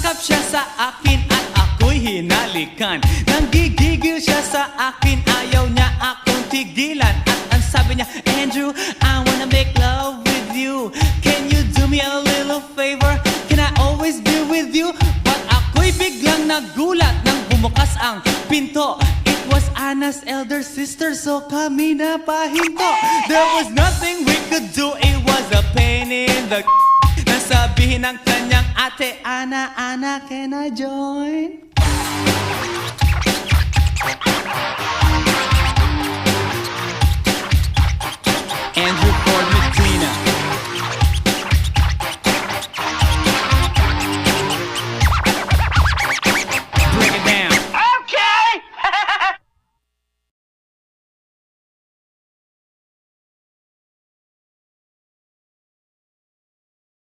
Yakap siya sa akin at ako'y hinalikan. Nanggigigil siya sa akin, ayaw niya akong tigilan. At ang sabi niya, Andrew, I wanna make love with you. Can you do me a little favor? Can I always be with you? But ako'y biglang nagulat nang bumukas ang pinto. It was Anna's elder sister, so kami na pahinto. There was nothing we could do, it was a pain in the nasabihin ng kanyang ate, Anna, Anna, can I join? Andrew called me